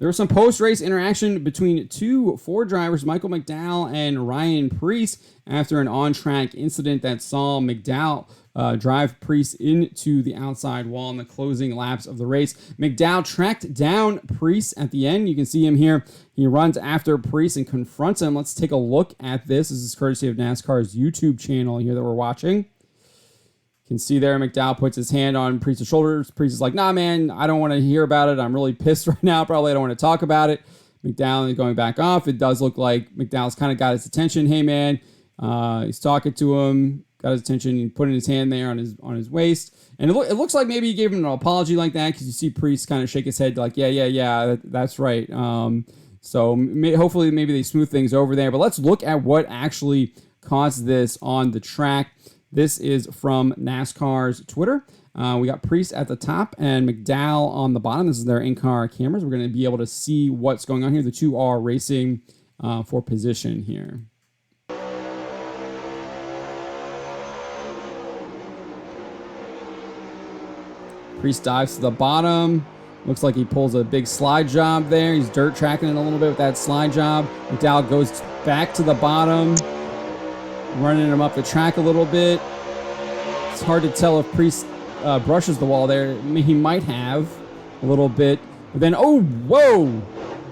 There was some post-race interaction between two Ford drivers, Michael McDowell and Ryan Preece, after an on-track incident that saw McDowell drive Preece into the outside wall in the closing laps of the race. McDowell tracked down Preece at the end. You can see him here. He runs after Preece and confronts him. Let's take a look at this. This is courtesy of NASCAR's YouTube channel here that we're watching. You can see there McDowell puts his hand on Preece's shoulders. Preece is like, nah, man, I don't want to hear about it. I'm really pissed right now. Probably I don't want to talk about it. McDowell is going back off. It does look like McDowell's kind of got his attention. Hey, man, he's talking to him, got his attention, and putting his hand there on his waist. And it looks like maybe he gave him an apology like that, because you see Preece kind of shake his head like, yeah, that's right. So hopefully maybe they smooth things over there. But let's look at what actually caused this on the track. This is from NASCAR's Twitter. We got Preece at the top and McDowell on the bottom. This is their in-car cameras. We're going to be able to see what's going on here. The two are racing for position here. Preece dives to the bottom. Looks like he pulls a big slide job there. He's dirt tracking it a little bit with that slide job. McDowell goes back to the bottom, running him up the track a little bit. It's hard to tell if Preece brushes the wall there. I mean, he might have a little bit. But then, oh, whoa!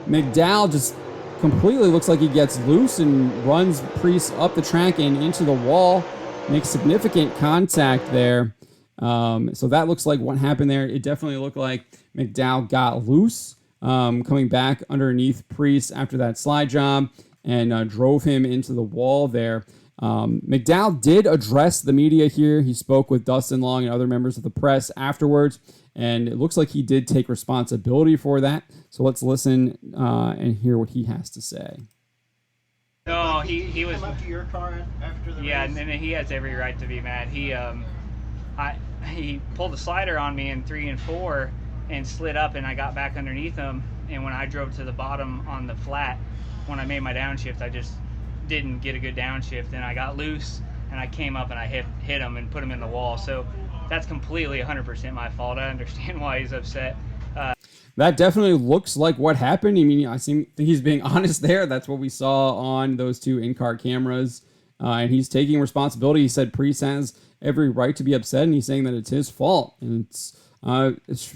McDowell just completely looks like he gets loose and runs Preece up the track and into the wall. Makes significant contact there. So that looks like what happened there. It definitely looked like McDowell got loose, coming back underneath Preece after that slide job and drove him into the wall there. McDowell did address the media here. He spoke with Dustin Long and other members of the press afterwards, and it looks like he did take responsibility for that. So let's listen and hear what he has to say. No, he was up to your car after the yeah, race? and he has every right to be mad. He pulled the slider on me in 3 and 4 and slid up, and I got back underneath him. And when I drove to the bottom on the flat, when I made my downshift, I just didn't get a good downshift, and I got loose, and I came up and I hit him and put him in the wall. So that's completely 100% my fault. I understand why he's upset. That definitely looks like what happened. I mean, I think he's being honest there. That's what we saw on those two in-car cameras, and he's taking responsibility. He said Preece has every right to be upset, and he's saying that it's his fault. And it's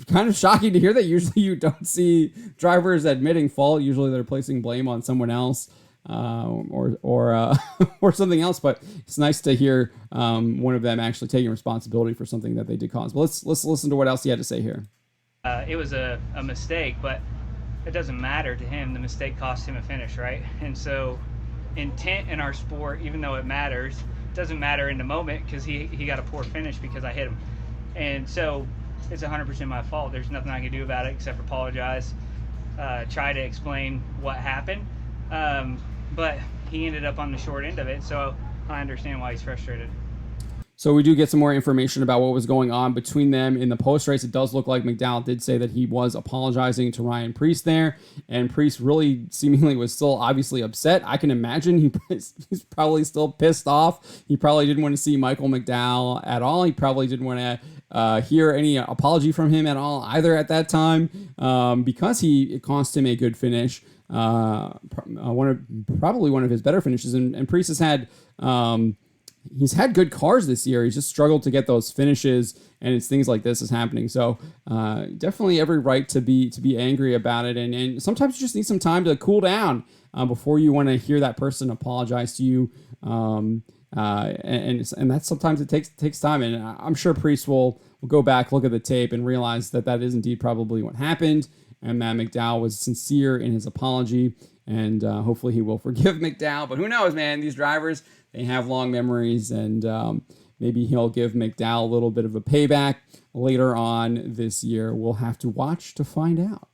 kind of shocking to hear that. Usually you don't see drivers admitting fault. Usually they're placing blame on someone else. Or something else, but it's nice to hear one of them actually taking responsibility for something that they did cause. But let's listen to what else he had to say here. It was a mistake, but it doesn't matter to him. The mistake cost him a finish, right? And so intent in our sport, even though it matters, doesn't matter in the moment, because he got a poor finish because I hit him. And so it's 100% my fault. There's nothing I can do about it except apologize, try to explain what happened. But he ended up on the short end of it, so I understand why he's frustrated. So we do get some more information about what was going on between them in the post-race. It does look like McDowell did say that he was apologizing to Ryan Preece there, and Preece really seemingly was still obviously upset. I can imagine he's probably still pissed off. He probably didn't want to see Michael McDowell at all. He probably didn't want to hear any apology from him at all either at that time, because it cost him a good finish. Probably one of his better finishes, and Preece has had he's had good cars this year. He's just struggled to get those finishes, and it's things like this is happening. So definitely every right to be angry about it, and sometimes you just need some time to cool down before you want to hear that person apologize to you. And that's sometimes it takes time, and I'm sure Preece will go back, look at the tape, and realize that is indeed probably what happened, and that McDowell was sincere in his apology, and hopefully he will forgive McDowell. But who knows, man? These drivers, they have long memories, and maybe he'll give McDowell a little bit of a payback later on this year. We'll have to watch to find out.